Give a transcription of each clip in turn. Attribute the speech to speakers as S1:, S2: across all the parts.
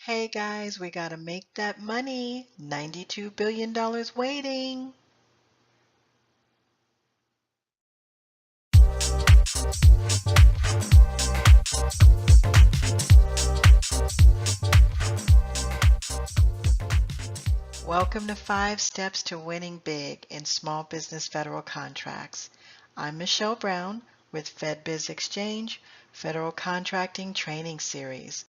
S1: Hey guys, we gotta make that money. $92 billion waiting. Welcome to 5 Steps to Winning Big in Small Business Federal Contracts. I'm Michelle Brown with FedBiz Exchange Federal Contracting Training Series.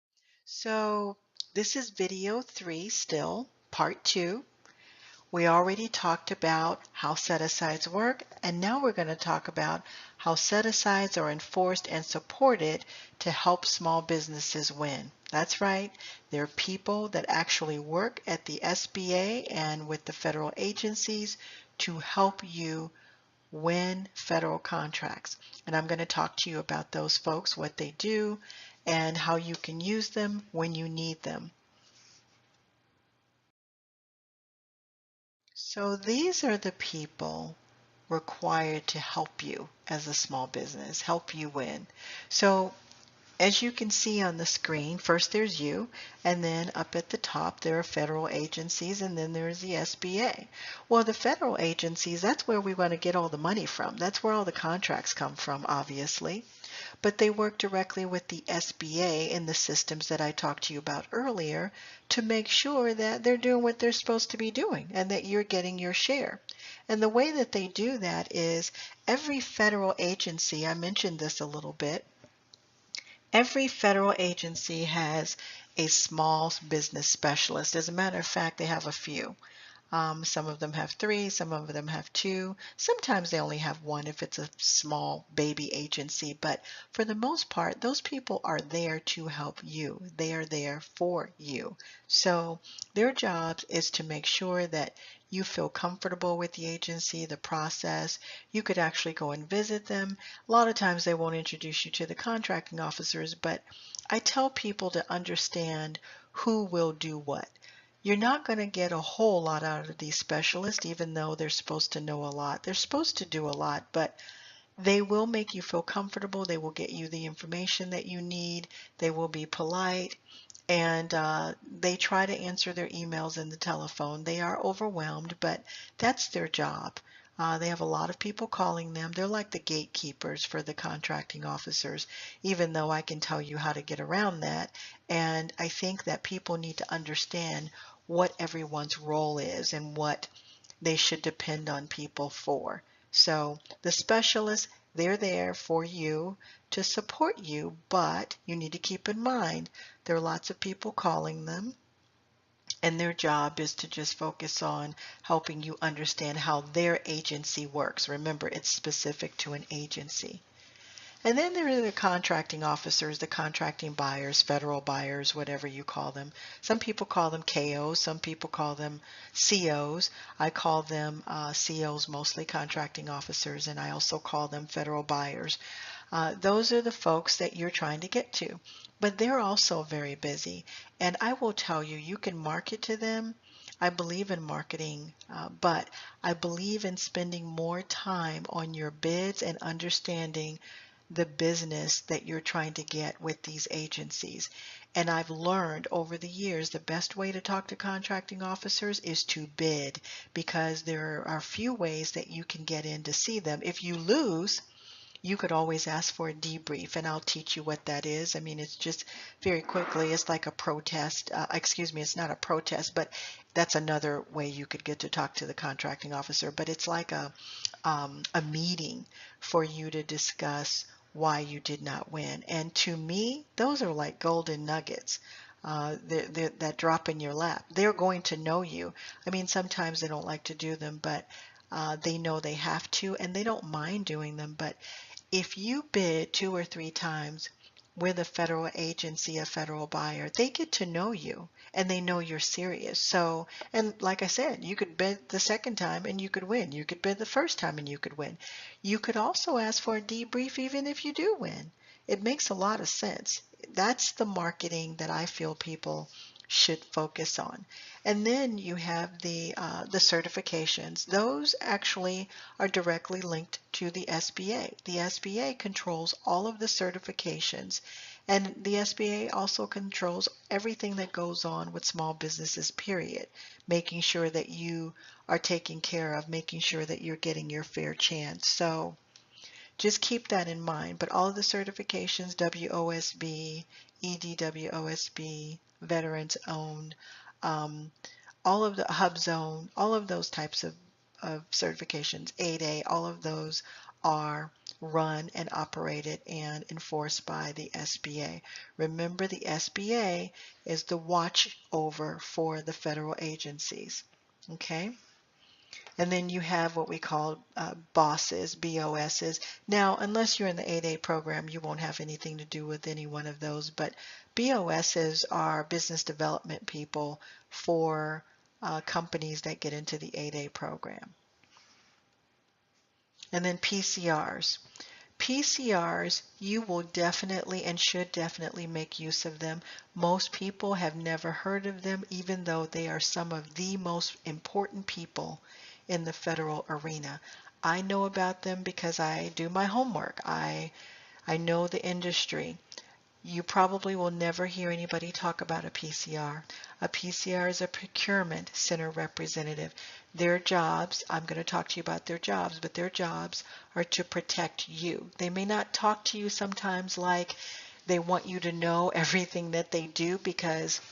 S1: So, this is video 3 still, part 2. We already talked about how set-asides work, and now we're going to talk about how set-asides are enforced and supported to help small businesses win. That's right, there are people that actually work at the SBA and with the federal agencies to help you win federal contracts. And I'm going to talk to you about those folks, what they do, and how you can use them when you need them. So these are the people required to help you as a small business, help you win. So as you can see on the screen, first there's you, and then up at the top there are federal agencies, and then there's the SBA. Well, the federal agencies, that's where we want to get all the money from. That's where all the contracts come from, obviously. But they work directly with the SBA in the systems that I talked to you about earlier to make sure that they're doing what they're supposed to be doing and that you're getting your share. And the way that they do that is every federal agency, I mentioned this a little bit, every federal agency has a small business specialist. As a matter of fact, they have a few. Some of them have 3, some of them have 2. Sometimes they only have 1 if it's a small baby agency, but for the most part, those people are there to help you. They are there for you. So their job is to make sure that you feel comfortable with the agency, the process. You could actually go and visit them. A lot of times they won't introduce you to the contracting officers, but I tell people to understand who will do what. You're not going to get a whole lot out of these specialists, even though they're supposed to know a lot. They're supposed to do a lot, but they will make you feel comfortable. They will get you the information that you need. They will be polite, and they try to answer their emails and the telephone. They are overwhelmed, but that's their job. They have a lot of people calling them. They're like the gatekeepers for the contracting officers, even though I can tell you how to get around that. And I think that people need to understand what everyone's role is and what they should depend on people for. So the specialists, they're there for you to support you, but you need to keep in mind there are lots of people calling them, and their job is to just focus on helping you understand how their agency works. Remember, it's specific to an agency. And then there are the contracting officers, the contracting buyers, federal buyers, whatever you call them. Some people call them KOs, some people call them COs. I call them COs, mostly contracting officers, and I also call them federal buyers. Those are the folks that you're trying to get to. But they're also very busy. And I will tell you, you can market to them. I believe in marketing, but I believe in spending more time on your bids and understanding the business that you're trying to get with these agencies. And I've learned over the years the best way to talk to contracting officers is to bid, because there are a few ways that you can get in to see them. If you lose, you could always ask for a debrief, and I'll teach you what that is. I mean, it's just very quickly, it's like a protest. Excuse me, it's not a protest, but that's another way you could get to talk to the contracting officer. But it's like a meeting for you to discuss why you did not win. And to me, those are like golden nuggets. That drop in your lap. They're going to know you. I mean, sometimes they don't like to do them, but they know they have to, and they don't mind doing them. But if you bid 2 or 3 times with a federal agency, a federal buyer, they get to know you and they know you're serious. So, and like I said, you could bid the second time and you could win. You could bid the first time and you could win. You could also ask for a debrief even if you do win. It makes a lot of sense. That's the marketing that I feel people should focus on. And then you have the certifications. Those actually are directly linked to the SBA. The SBA controls all of the certifications, And the SBA also controls everything that goes on with small businesses, period, making sure that you are taken care of, making sure that you're getting your fair chance. So just keep that in mind. But all of the certifications, WOSB, EDWOSB, Veterans Owned, um, all of the Hub Zone, all of those types of certifications, 8A, all of those are run and operated and enforced by the SBA. Remember, the SBA is the watch over for the federal agencies. Okay? And then you have what we call BOSses, BOSs. Now, unless you're in the 8A program, you won't have anything to do with any one of those, but BOSs are business development people for companies that get into the 8A program. And then PCRs. PCRs, you will definitely and should definitely make use of them. Most people have never heard of them, even though they are some of the most important people in the federal arena. I know about them because I do my homework. I know the industry. You probably will never hear anybody talk about a PCR. A PCR is a Procurement Center Representative. Their jobs, I'm going to talk to you about their jobs, but their jobs are to protect you. They may not talk to you sometimes like they want you to know everything that they do, because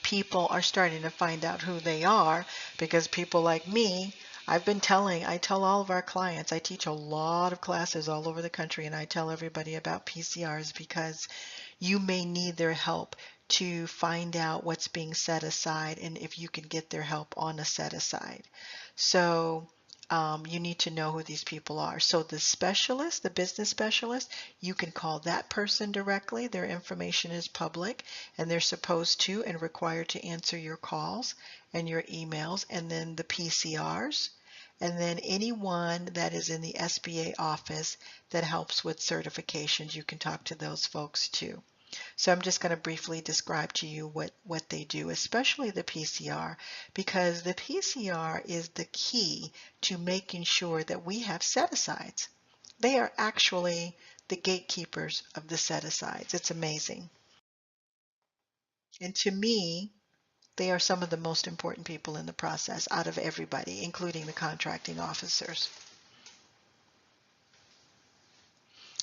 S1: people are starting to find out who they are, because people like me, I tell all of our clients, I teach a lot of classes all over the country, and I tell everybody about PCRs because you may need their help to find out what's being set aside and if you can get their help on a set aside. So you need to know who these people are. So the specialist, the business specialist, you can call that person directly. Their information is public, and they're supposed to and required to answer your calls and your emails. And then the PCRs, and then anyone that is in the SBA office that helps with certifications, you can talk to those folks too. So I'm just going to briefly describe to you what they do, especially the PCR, because the PCR is the key to making sure that we have set-asides. They are actually the gatekeepers of the set-asides. It's amazing. And to me, they are some of the most important people in the process out of everybody, including the contracting officers.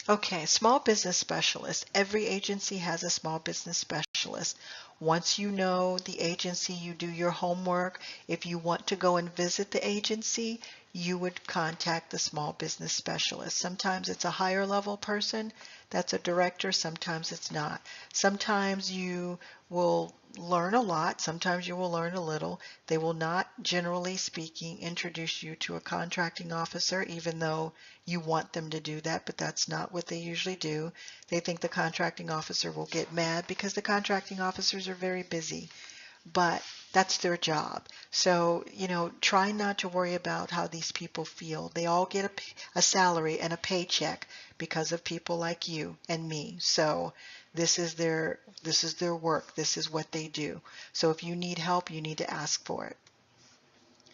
S1: Okay, small business specialist. Every agency has a small business specialist. Once you know the agency, you do your homework. If you want to go and visit the agency, you would contact the small business specialist. Sometimes it's a higher level person that's a director, sometimes it's not. Sometimes you will learn a lot, sometimes you will learn a little. They will not, generally speaking, introduce you to a contracting officer, even though you want them to do that, but that's not what they usually do. They think the contracting officer will get mad because the contracting officers are very busy, but that's their job. So, try not to worry about how these people feel. They all get a salary and a paycheck because of people like you and me. So this is their work. This is what they do. So if you need help, you need to ask for it.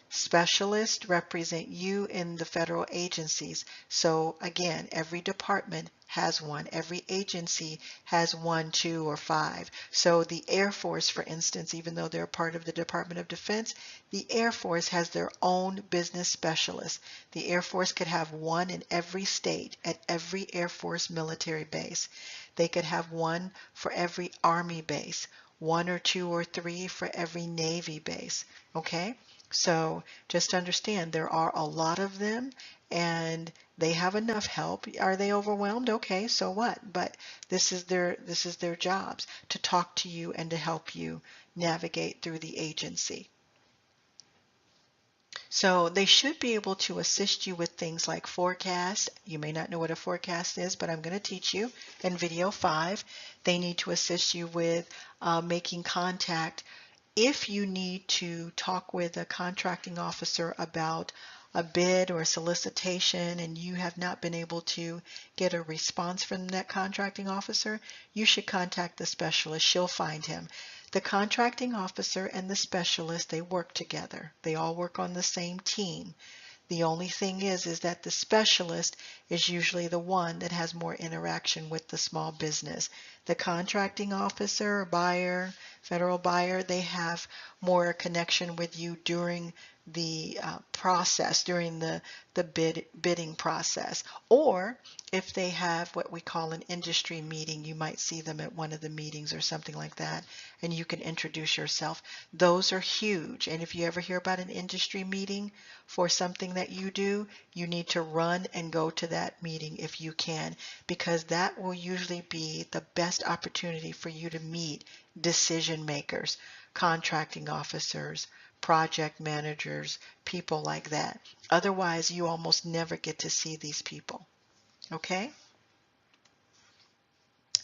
S1: Specialists represent you in the federal agencies. So again, every department has one. Every agency has 1, 2, or 5. So the Air Force, for instance, even though they're part of the Department of Defense, the Air Force has their own business specialist. The Air Force could have one in every state at every Air Force military base. They could have one for every Army base, 1 or 2 or 3 for every Navy base. Okay? So just understand there are a lot of them, and they have enough help. Are they overwhelmed? Okay, so what? But this is their jobs, to talk to you and to help you navigate through the agency. So they should be able to assist you with things like forecast. You may not know what a forecast is, but I'm going to teach you in video 5. They need to assist you with making contact. If you need to talk with a contracting officer about a bid or a solicitation and you have not been able to get a response from that contracting officer, you should contact the specialist. She'll find him. The contracting officer and the specialist, they work together. They all work on the same team. The only thing is that the specialist is usually the one that has more interaction with the small business. The contracting officer, buyer, federal buyer, they have more connection with you during the process, during the bidding process. Or if they have what we call an industry meeting, you might see them at one of the meetings or something like that, and you can introduce yourself. Those are huge. And if you ever hear about an industry meeting for something that you do, you need to run and go to that meeting if you can, because that will usually be the best opportunity for you to meet decision makers, contracting officers, project managers, people like that. Otherwise, you almost never get to see these people. Okay?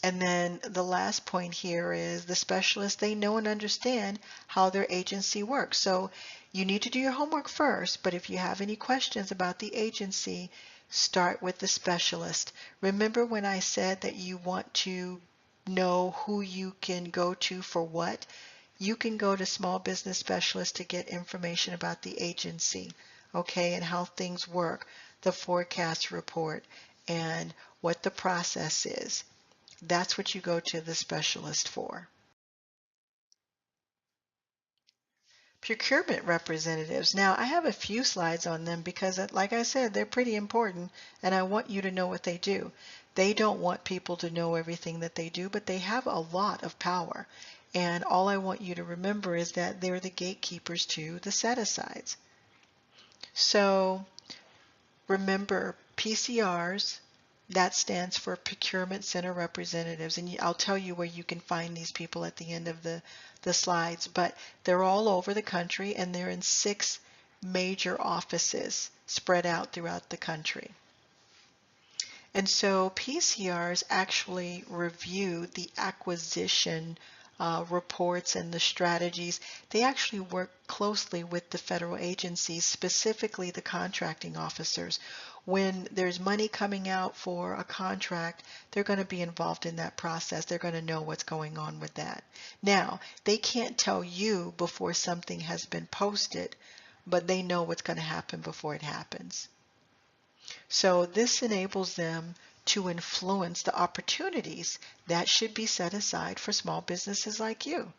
S1: And then the last point here is the specialists, they know and understand how their agency works. So you need to do your homework first, but if you have any questions about the agency, start with the specialist. Remember when I said that you want to know who you can go to for what? You can go to small business specialists to get information about the agency, okay, and how things work, the forecast report, and what the process is. That's what you go to the specialist for. Procurement representatives. Now, I have a few slides on them because, like I said, they're pretty important, and I want you to know what they do. They don't want people to know everything that they do, but they have a lot of power. And all I want you to remember is that they're the gatekeepers to the set-asides. So remember, PCRs, that stands for Procurement Center Representatives, and I'll tell you where you can find these people at the end of the slides, but they're all over the country, and they're in 6 major offices spread out throughout the country. And so PCRs actually review the acquisition reports and the strategies. They actually work closely with the federal agencies, specifically the contracting officers. When there's money coming out for a contract, they're going to be involved in that process. They're going to know what's going on with that. Now, they can't tell you before something has been posted, but they know what's going to happen before it happens. So this enables them to influence the opportunities that should be set aside for small businesses like you,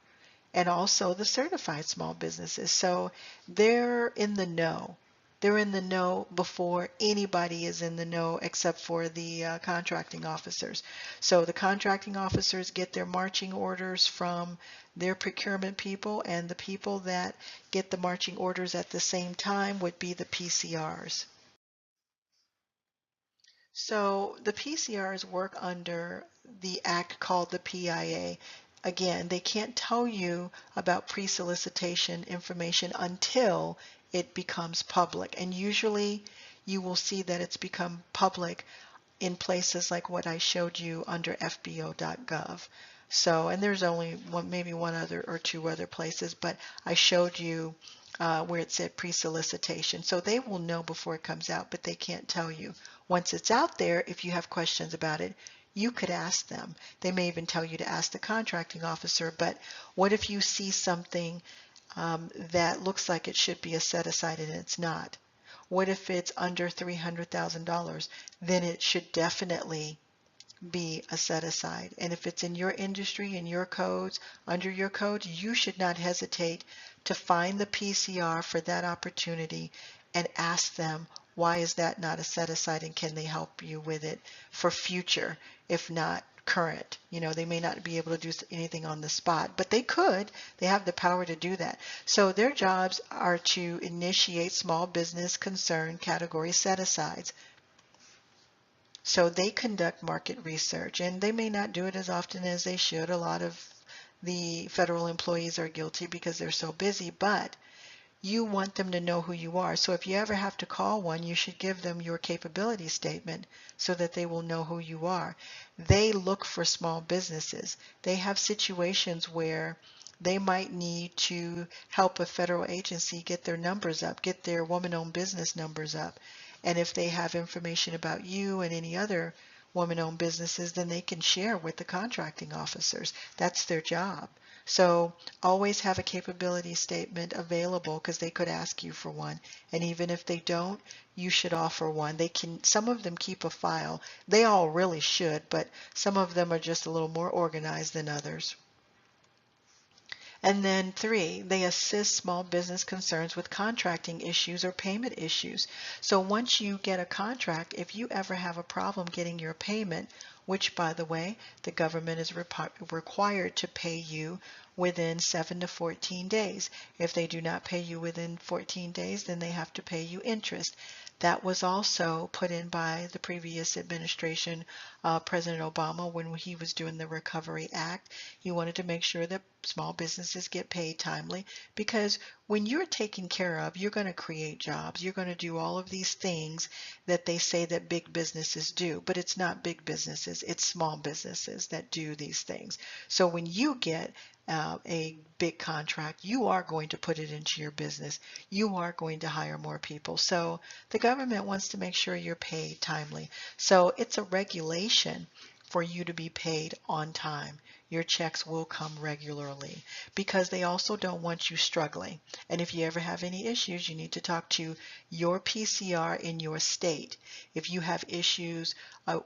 S1: and also the certified small businesses. So they're in the know. They're in the know before anybody is in the know except for the contracting officers. So the contracting officers get their marching orders from their procurement people, and the people that get the marching orders at the same time would be the PCRs. So the PCRs work under the act called the PIA. Again, they can't tell you about pre-solicitation information until it becomes public. And usually you will see that it's become public in places like what I showed you under fbo.gov. So, and there's only maybe one other or two other places, but I showed you where it said pre-solicitation. So they will know before it comes out, but they can't tell you. Once it's out there, if you have questions about it, you could ask them. They may even tell you to ask the contracting officer, but what if you see something that looks like it should be a set-aside and it's not? What if it's under $300,000? Then it should definitely be a set-aside. And if it's in your industry, in your codes, under your codes, you should not hesitate to find the PCR for that opportunity and ask them, why is that not a set-aside, and can they help you with it for future, if not current? You know, they may not be able to do anything on the spot, but they could. They have the power to do that. So their jobs are to initiate small business concern category set-asides. So they conduct market research, and they may not do it as often as they should. A lot of the federal employees are guilty because they're so busy, but you want them to know who you are. So if you ever have to call one, you should give them your capability statement so that they will know who you are. They look for small businesses. They have situations where they might need to help a federal agency get their numbers up, get their woman-owned business numbers up. And if they have information about you and any other woman-owned businesses, then they can share with the contracting officers. That's their job. So always have a capability statement available because they could ask you for one. And even if they don't, you should offer one. They can, some of them keep a file. They all really should, but some of them are just a little more organized than others. And then 3, they assist small business concerns with contracting issues or payment issues. So once you get a contract, if you ever have a problem getting your payment, which by the way, the government is required to pay you within 7 to 14 days. If they do not pay you within 14 days, then they have to pay you interest. That was also put in by the previous administration, President Obama, when he was doing the Recovery Act. He wanted to make sure that small businesses get paid timely, because when you're taken care of, you're going to create jobs. You're going to do all of these things that they say that big businesses do, but it's not big businesses, it's small businesses that do these things. So when you get a big contract, you are going to put it into your business. You are going to hire more people. So the government wants to make sure you're paid timely. So it's a regulation for you to be paid on time. Your checks will come regularly because they also don't want you struggling. And if you ever have any issues, you need to talk to your PCR in your state. If you have issues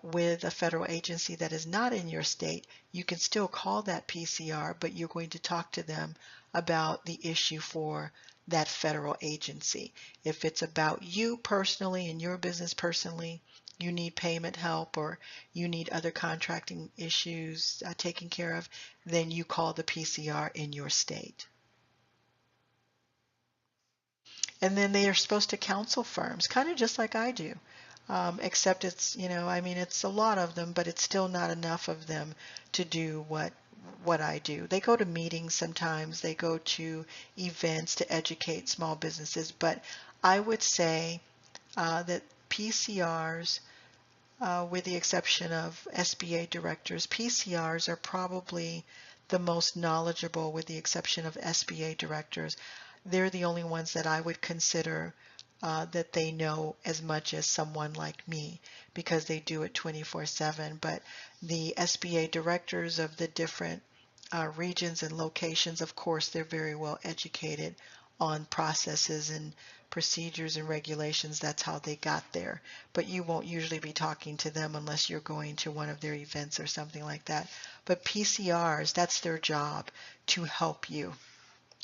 S1: with a federal agency that is not in your state, you can still call that PCR, but you're going to talk to them about the issue for that federal agency. If it's about you personally and your business personally, you need payment help or you need other contracting issues taken care of, then you call the PCR in your state. And then they are supposed to counsel firms, kind of just like I do. Except it's, I mean, it's a lot of them, but it's still not enough of them to do what I do. They go to meetings sometimes, they go to events to educate small businesses, but I would say that PCRs, with the exception of SBA directors, PCRs are probably the most knowledgeable with the exception of SBA directors. They're the only ones that I would consider that they know as much as someone like me because they do it 24/7. But the SBA directors of the different regions and locations, of course, they're very well educated on processes and procedures and regulations. That's how they got there. But you won't usually be talking to them unless you're going to one of their events or something like that. But PCRs, that's their job, to help you.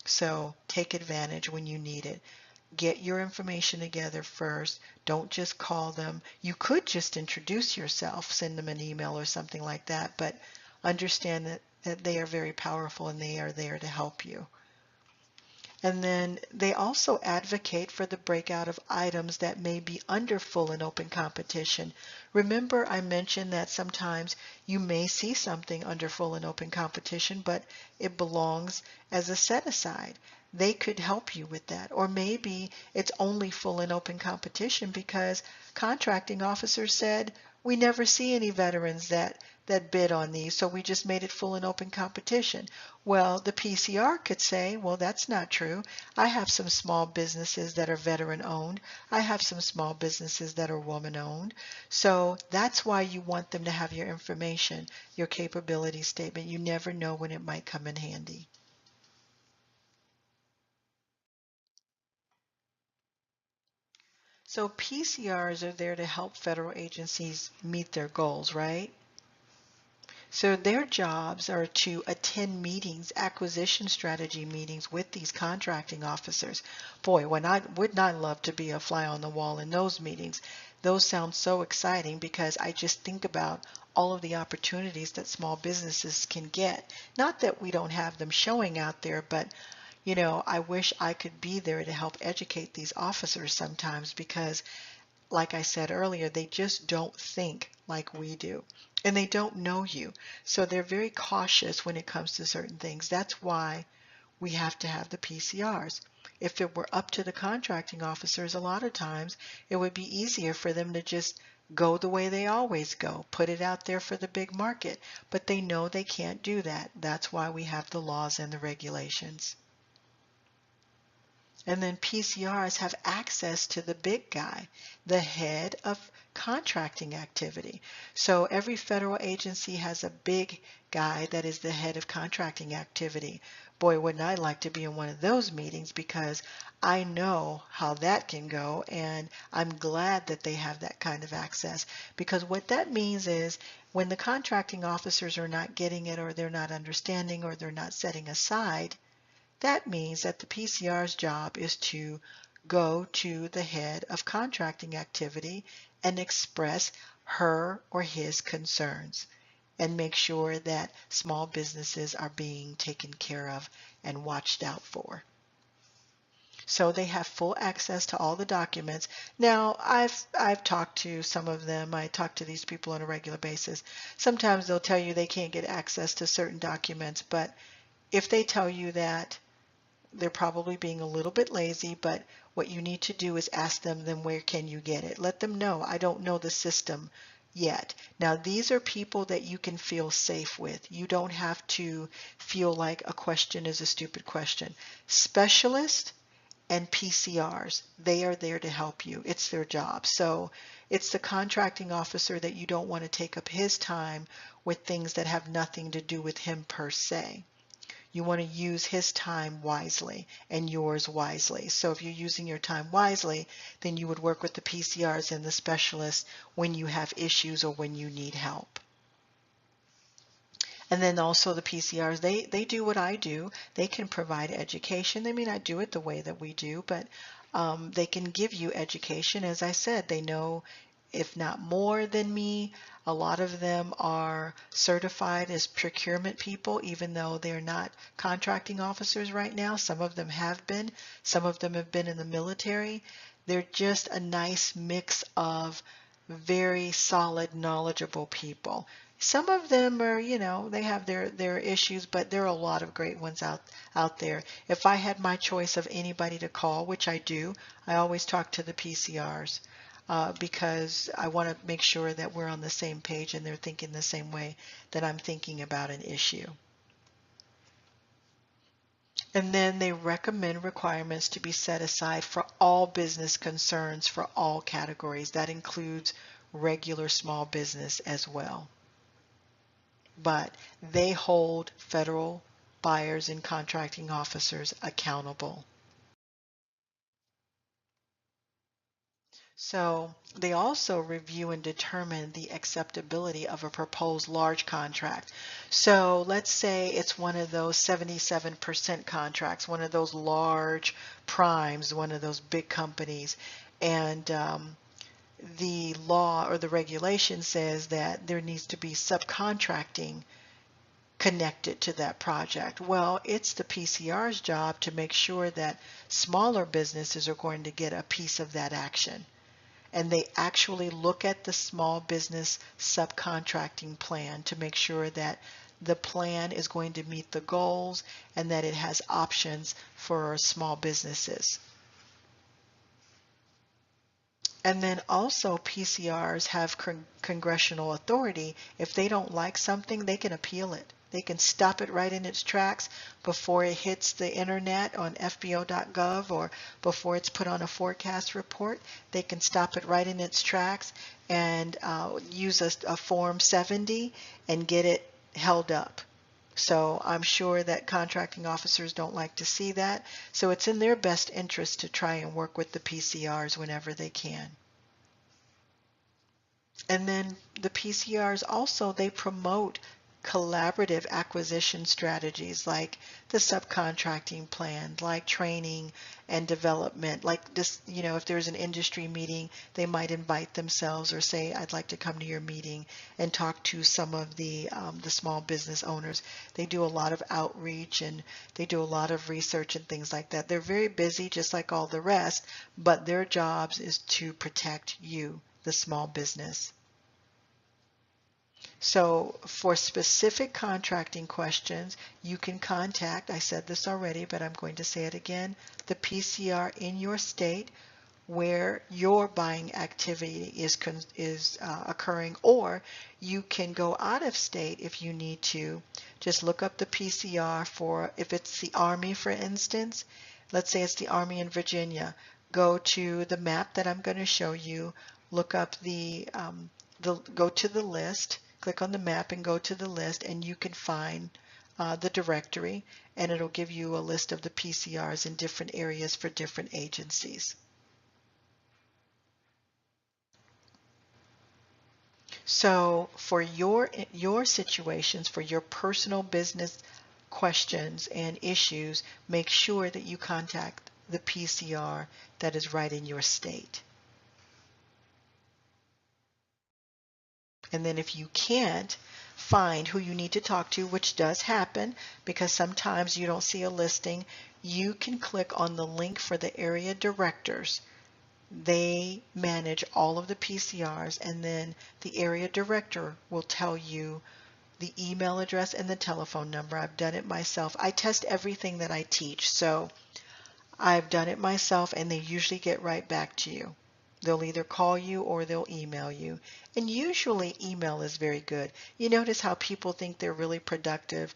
S1: So take advantage when you need it. Get your information together first. Don't just call them. You could just introduce yourself, send them an email or something like that, but understand that they are very powerful and they are there to help you. And then they also advocate for the breakout of items that may be under full and open competition. Remember, I mentioned that sometimes you may see something under full and open competition, but it belongs as a set aside. They could help you with that. Or maybe it's only full and open competition because contracting officers said, we never see any veterans that bid on these, so we just made it full and open competition. Well, the PCR could say, well, that's not true. I have some small businesses that are veteran owned. I have some small businesses that are woman owned. So that's why you want them to have your information, your capability statement. You never know when it might come in handy. So PCRs are there to help federal agencies meet their goals, right? So their jobs are to attend meetings, acquisition strategy meetings with these contracting officers. Boy, when I would not love to be a fly on the wall in those meetings. Those sound so exciting because I just think about all of the opportunities that small businesses can get. Not that we don't have them showing out there, but I wish I could be there to help educate these officers sometimes because like I said earlier, they just don't think like we do. And they don't know you. So they're very cautious when it comes to certain things. That's why we have to have the PCRs. If it were up to the contracting officers, a lot of times it would be easier for them to just go the way they always go, put it out there for the big market. But they know they can't do that. That's why we have the laws and the regulations. And then PCRs have access to the big guy, the head of contracting activity. So every federal agency has a big guy that is the head of contracting activity. Boy, wouldn't I like to be in one of those meetings, because I know how that can go, and I'm glad that they have that kind of access, because what that means is when the contracting officers are not getting it, or they're not understanding, or they're not setting aside, that means that the PCR's job is to go to the head of contracting activity and express her or his concerns and make sure that small businesses are being taken care of and watched out for. So they have full access to all the documents. Now, I've talked to some of them. I talk to these people on a regular basis. Sometimes they'll tell you they can't get access to certain documents, but if they tell you that, they're probably being a little bit lazy. But what you need to do is ask them, then where can you get it? Let them know, I don't know the system yet. Now, these are people that you can feel safe with. You don't have to feel like a question is a stupid question. Specialists and PCRs, they are there to help you. It's their job. So it's the contracting officer that you don't want to take up his time with things that have nothing to do with him per se. You want to use his time wisely and yours wisely. So if you're using your time wisely, then you would work with the PCRs and the specialists when you have issues or when you need help. And then also the PCRs, they do what I do. They can provide education. They may not do it the way that we do, but they can give you education. As I said, they know, if not more than me. A lot of them are certified as procurement people, even though they're not contracting officers right now. Some of them have been. Some of them have been in the military. They're just a nice mix of very solid, knowledgeable people. Some of them are, they have their issues, but there are a lot of great ones out there. If I had my choice of anybody to call, which I do, I always talk to the PCRs. Because I want to make sure that we're on the same page and they're thinking the same way that I'm thinking about an issue. And then they recommend requirements to be set aside for all business concerns for all categories. That includes regular small business as well. But they hold federal buyers and contracting officers accountable. So they also review and determine the acceptability of a proposed large contract. So let's say it's one of those 77% contracts, one of those large primes, one of those big companies, and the law or the regulation says that there needs to be subcontracting connected to that project. Well, it's the PCR's job to make sure that smaller businesses are going to get a piece of that action. And they actually look at the small business subcontracting plan to make sure that the plan is going to meet the goals and that it has options for small businesses. And then also PCRs have congressional authority. If they don't like something, they can appeal it. They can stop it right in its tracks before it hits the internet on FBO.gov or before it's put on a forecast report. They can stop it right in its tracks and use a Form 70 and get it held up. So I'm sure that contracting officers don't like to see that. So it's in their best interest to try and work with the PCRs whenever they can. And then the PCRs also, they promote collaborative acquisition strategies like the subcontracting plan, like training and development, like this, if there's an industry meeting, they might invite themselves or say, I'd like to come to your meeting and talk to some of the small business owners. They do a lot of outreach and they do a lot of research and things like that. They're very busy just like all the rest, but their jobs is to protect you, the small business. So for specific contracting questions, you can contact, I said this already, but I'm going to say it again, the PCR in your state where your buying activity is occurring, or you can go out of state if you need to. Just look up the PCR for, if it's the Army, for instance, let's say it's the Army in Virginia, go to the map that I'm going to show you, look up go to the list, click on the map and go to the list, and you can find the directory, and it'll give you a list of the PCRs in different areas for different agencies. So for your situations, for your personal business questions and issues, make sure that you contact the PCR that is right in your state. And then if you can't find who you need to talk to, which does happen because sometimes you don't see a listing, you can click on the link for the area directors. They manage all of the PCRs, and then the area director will tell you the email address and the telephone number. I've done it myself. I test everything that I teach, so I've done it myself, and they usually get right back to you. They'll either call you or they'll email you. And usually email is very good. You notice how people think they're really productive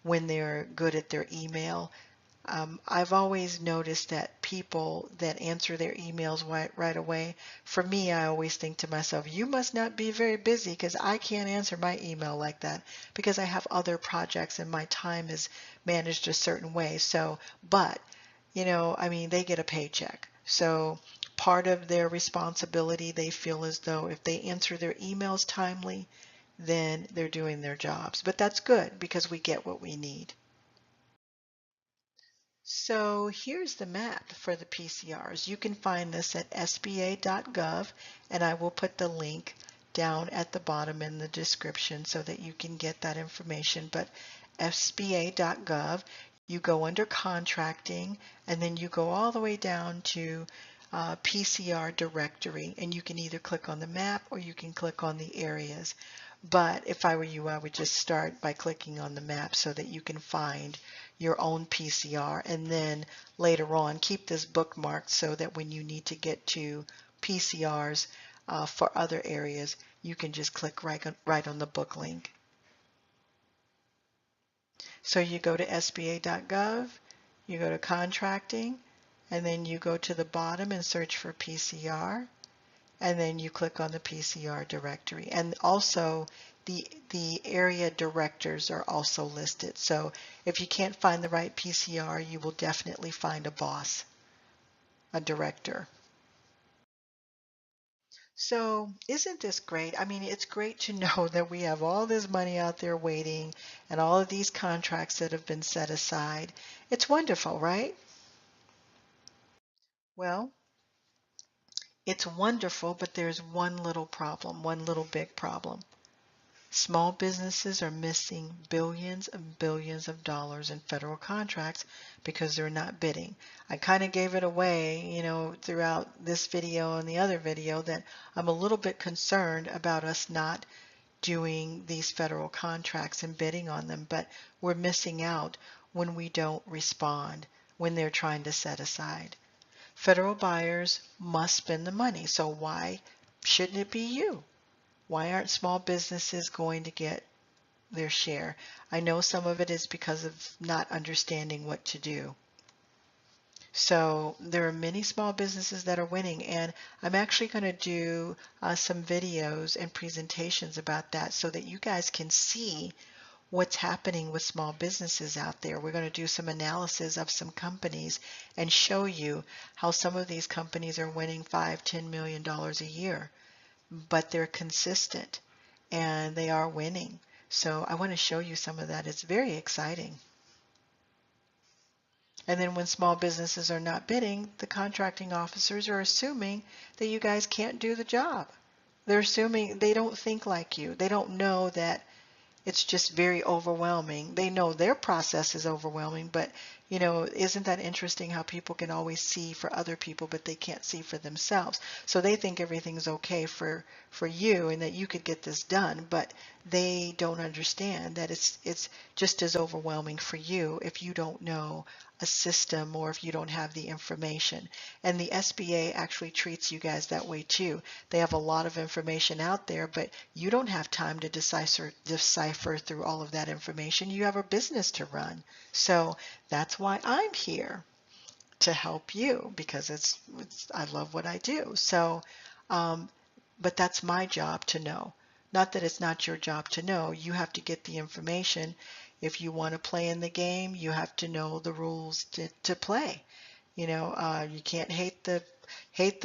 S1: when they're good at their email. I've always noticed that people that answer their emails right away, for me, I always think to myself, you must not be very busy because I can't answer my email like that because I have other projects and my time is managed a certain way. So, but, I mean, they get a paycheck. So part of their responsibility, they feel as though if they answer their emails timely, then they're doing their jobs. But that's good because we get what we need. So here's the map for the PCRs. You can find this at sba.gov, and I will put the link down at the bottom in the description so that you can get that information. But sba.gov, you go under contracting, and then you go all the way down to PCR directory, and you can either click on the map or you can click on the areas. But if I were you, I would just start by clicking on the map so that you can find your own PCR, and then later on keep this bookmarked so that when you need to get to PCRs for other areas, you can just click right on the book link. So you go to sba.gov, you go to contracting, and then you go to the bottom and search for PCR, and then you click on the PCR directory. And also the area directors are also listed. So if you can't find the right PCR, you will definitely find a boss, a director. So isn't this great? I mean, it's great to know that we have all this money out there waiting and all of these contracts that have been set aside. It's wonderful, right? Well, it's wonderful, but there's one little problem, one little big problem. Small businesses are missing billions and billions of dollars in federal contracts because they're not bidding. I kind of gave it away, throughout this video and the other video that I'm a little bit concerned about us not doing these federal contracts and bidding on them, but we're missing out when we don't respond, when they're trying to set aside. Federal buyers must spend the money, so why shouldn't it be you? Why aren't small businesses going to get their share? I know some of it is because of not understanding what to do. So there are many small businesses that are winning, and I'm actually going to do some videos and presentations about that so that you guys can see what's happening with small businesses out there. We're going to do some analysis of some companies and show you how some of these companies are winning $5–10 million a year. But they're consistent and they are winning. So I want to show you some of that. It's very exciting. And then when small businesses are not bidding, the contracting officers are assuming that you guys can't do the job. They're assuming they don't think like you. They don't know that it's just very overwhelming. They know their process is overwhelming, but isn't that interesting how people can always see for other people, but they can't see for themselves. So they think everything's okay for you and that you could get this done, but they don't understand that it's just as overwhelming for you if you don't know a system or if you don't have the information. And the SBA actually treats you guys that way too. They have a lot of information out there, but you don't have time to decipher through all of that information. You have a business to run. So that's why I'm here. to help you because I love what I do. So, but that's my job to know. Not that it's not your job to know. You have to get the information. If you want to play in the game, you have to know the rules to play. You can't hate the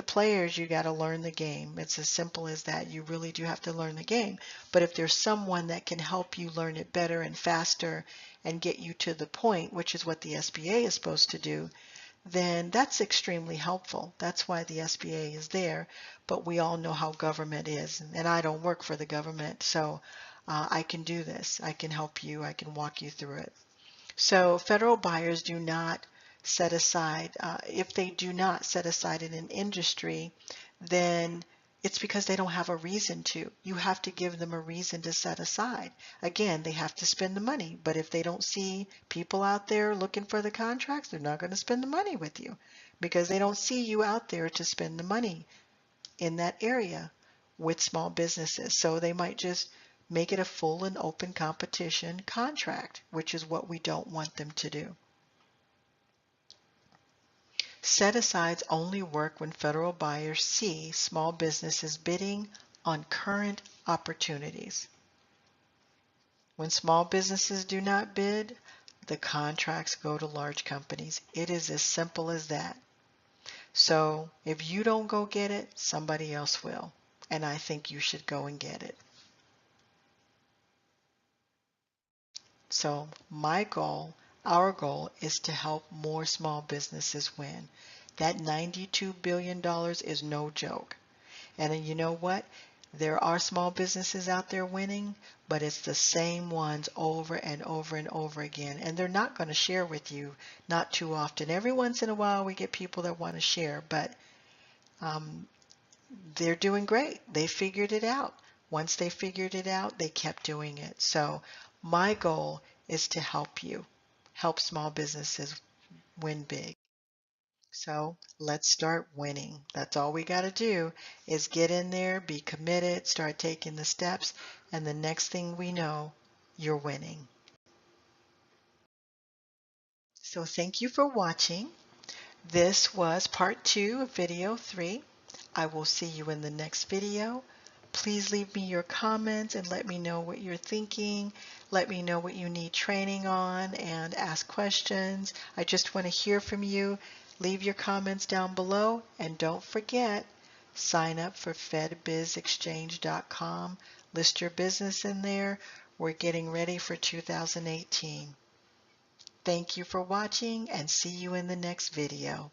S1: players. You got to learn the game. It's as simple as that. You really do have to learn the game. But if there's someone that can help you learn it better and faster and get you to the point, which is what the SBA is supposed to do, then that's extremely helpful. That's why the SBA is there. But we all know how government is, and I don't work for the government, so I can do this. I can help you. I can walk you through it. So federal buyers do not set aside, if they do not set aside in an industry, then it's because they don't have a reason to. You have to give them a reason to set aside. Again, they have to spend the money, but if they don't see people out there looking for the contracts, they're not going to spend the money with you because they don't see you out there to spend the money in that area with small businesses. So they might just make it a full and open competition contract, which is what we don't want them to do. Set-asides only work when federal buyers see small businesses bidding on current opportunities. When small businesses do not bid, the contracts go to large companies. It is as simple as that. So if you don't go get it, somebody else will. And I think you should go and get it. So my goal, our goal, is to help more small businesses win. That $92 billion is no joke. And then you know what? There are small businesses out there winning, but it's the same ones over and over and over again. And they're not going to share with you, not too often. Every once in a while we get people that want to share, but they're doing great. They figured it out. Once they figured it out, they kept doing it. So my goal is to help you, help small businesses win big. So let's start winning. That's all we got to do is get in there, be committed, start taking the steps, and the next thing we know, you're winning. So thank you for watching. This was part 2 of video 3. I will see you in the next video. Please leave me your comments and let me know what you're thinking. Let me know what you need training on and ask questions. I just want to hear from you. Leave your comments down below and don't forget, sign up for fedbizexchange.com. List your business in there. We're getting ready for 2018. Thank you for watching and see you in the next video.